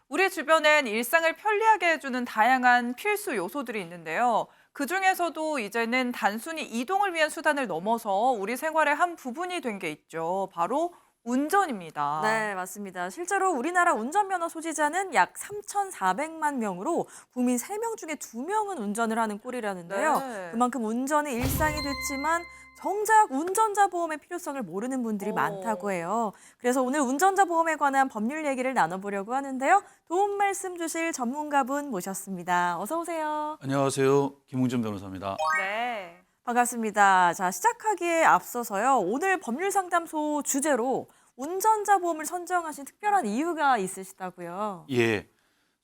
우리 주변엔 일상을 편리하게 해주는 다양한 필수 요소들이 있는데요. 그중에서도 이제는 단순히 이동을 위한 수단을 넘어서 우리 생활의 한 부분이 된 게 있죠. 바로 운전입니다. 네, 맞습니다. 실제로 우리나라 운전면허 소지자는 약 3,400만 명으로 국민 3명 중에 2명은 운전을 하는 꼴이라는데요. 네. 그만큼 운전이 일상이 됐지만 정작 운전자 보험의 필요성을 모르는 분들이 오. 많다고 해요. 그래서 오늘 운전자 보험에 관한 법률 얘기를 나눠보려고 하는데요. 도움 말씀 주실 전문가분 모셨습니다. 어서 오세요. 안녕하세요. 김웅준 변호사입니다. 네. 반갑습니다. 자, 시작하기에 앞서서요. 오늘 법률 상담소 주제로 운전자 보험을 선정하신 특별한 이유가 있으시다고요. 예,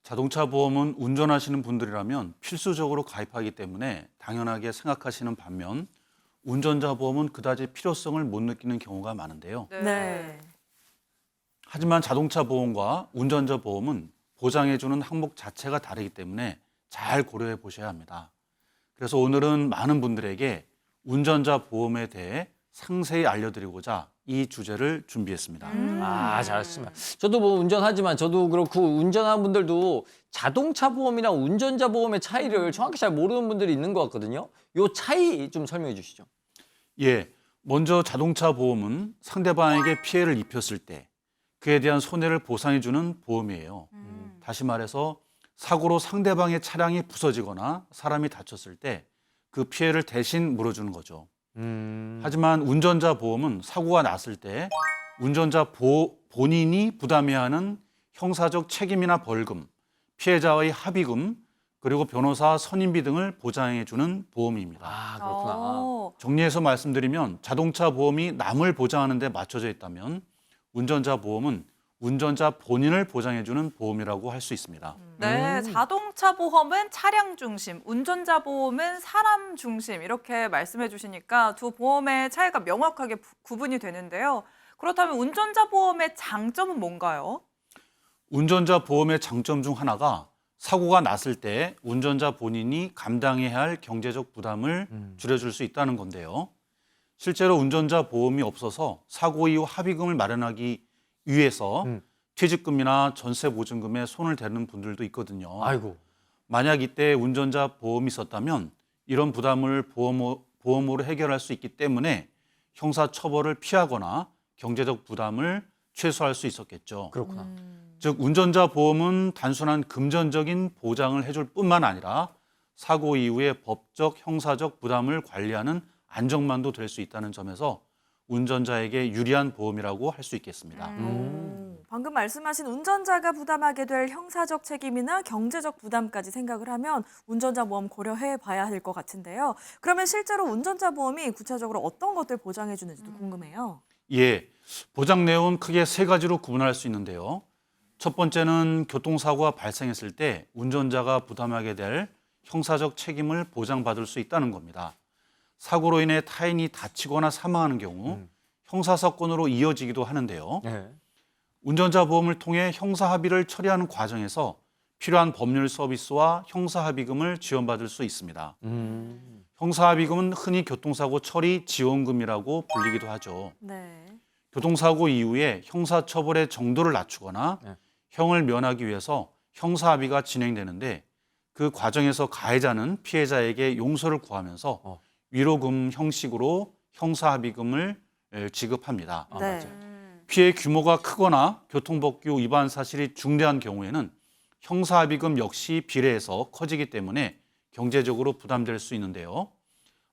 자동차 보험은 운전하시는 분들이라면 필수적으로 가입하기 때문에 당연하게 생각하시는 반면 운전자 보험은 그다지 필요성을 못 느끼는 경우가 많은데요. 네. 하지만 자동차 보험과 운전자 보험은 보장해주는 항목 자체가 다르기 때문에 잘 고려해 보셔야 합니다. 그래서 오늘은 많은 분들에게 운전자 보험에 대해 상세히 알려드리고자 이 주제를 준비했습니다. 잘하셨습니다. 저도 뭐 운전하지만 저도 그렇고 운전하는 분들도 자동차 보험이랑 운전자 보험의 차이를 정확히 잘 모르는 분들이 있는 것 같거든요. 요 차이 좀 설명해 주시죠. 예, 먼저 자동차 보험은 상대방에게 피해를 입혔을 때 그에 대한 손해를 보상해주는 보험이에요. 다시 말해서 사고로 상대방의 차량이 부서지거나 사람이 다쳤을 때 그 피해를 대신 물어주는 거죠. 하지만 운전자 보험은 사고가 났을 때 운전자 본인이 부담해야 하는 형사적 책임이나 벌금, 피해자의 합의금, 그리고 변호사 선임비 등을 보장해주는 보험입니다. 그렇구나. 정리해서 말씀드리면 자동차 보험이 남을 보장하는 데 맞춰져 있다면 운전자 보험은 운전자 본인을 보장해주는 보험이라고 할 수 있습니다. 네, 자동차 보험은 차량 중심, 운전자 보험은 사람 중심 이렇게 말씀해 주시니까 두 보험의 차이가 명확하게 구분이 되는데요. 그렇다면 운전자 보험의 장점은 뭔가요? 운전자 보험의 장점 중 하나가 사고가 났을 때 운전자 본인이 감당해야 할 경제적 부담을 줄여줄 수 있다는 건데요. 실제로 운전자 보험이 없어서 사고 이후 합의금을 마련하기 위해서 퇴직금이나 전세 보증금에 손을 대는 분들도 있거든요. 아이고. 만약 이때 운전자 보험이 있었다면 이런 부담을 보험으로 해결할 수 있기 때문에 형사 처벌을 피하거나 경제적 부담을 최소화할 수 있었겠죠. 그렇구나. 즉 운전자 보험은 단순한 금전적인 보장을 해줄 뿐만 아니라 사고 이후의 법적, 형사적 부담을 관리하는 안정망도 될 수 있다는 점에서 운전자에게 유리한 보험이라고 할 수 있겠습니다. 방금 말씀하신 운전자가 부담하게 될 형사적 책임이나 경제적 부담까지 생각을 하면 운전자 보험 고려해 봐야 할 것 같은데요. 그러면 실제로 운전자 보험이 구체적으로 어떤 것들 보장해 주는지도 궁금해요. 예, 보장 내용은 크게 세 가지로 구분할 수 있는데요. 첫 번째는 교통사고가 발생했을 때 운전자가 부담하게 될 형사적 책임을 보장받을 수 있다는 겁니다. 사고로 인해 타인이 다치거나 사망하는 경우 형사사건으로 이어지기도 하는데요. 네. 운전자 보험을 통해 형사 합의를 처리하는 과정에서 필요한 법률 서비스와 형사 합의금을 지원받을 수 있습니다. 형사 합의금은 흔히 교통사고 처리 지원금이라고 불리기도 하죠. 네. 교통사고 이후에 형사 처벌의 정도를 낮추거나 네. 형을 면하기 위해서 형사 합의가 진행되는데 그 과정에서 가해자는 피해자에게 용서를 구하면서 위로금 형식으로 형사 합의금을 지급합니다. 네. 피해 규모가 크거나 교통법규 위반 사실이 중대한 경우에는 형사 합의금 역시 비례해서 커지기 때문에 경제적으로 부담될 수 있는데요.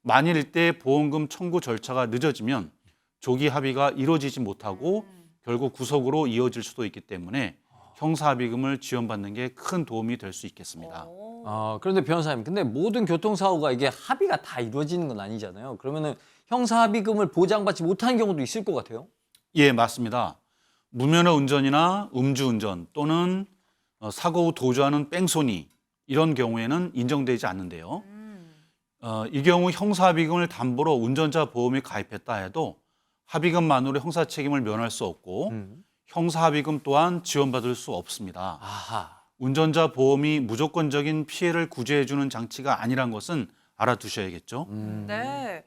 만일 이때 보험금 청구 절차가 늦어지면 조기 합의가 이루어지지 못하고 결국 구속으로 이어질 수도 있기 때문에 형사 합의금을 지원받는 게 큰 도움이 될 수 있겠습니다. 그런데 변호사님, 근데 모든 교통사고가 이게 합의가 다 이루어지는 건 아니잖아요. 그러면은 형사 합의금을 보장받지 못하는 경우도 있을 것 같아요. 예, 맞습니다. 무면허 운전이나 음주운전 또는 사고 후 도주하는 뺑소니 이런 경우에는 인정되지 않는데요. 이 경우 형사 합의금을 담보로 운전자 보험에 가입했다 해도 합의금만으로 형사 책임을 면할 수 없고 형사 합의금 또한 지원받을 수 없습니다. 아하. 운전자 보험이 무조건적인 피해를 구제해주는 장치가 아니란 것은 알아두셔야겠죠. 네.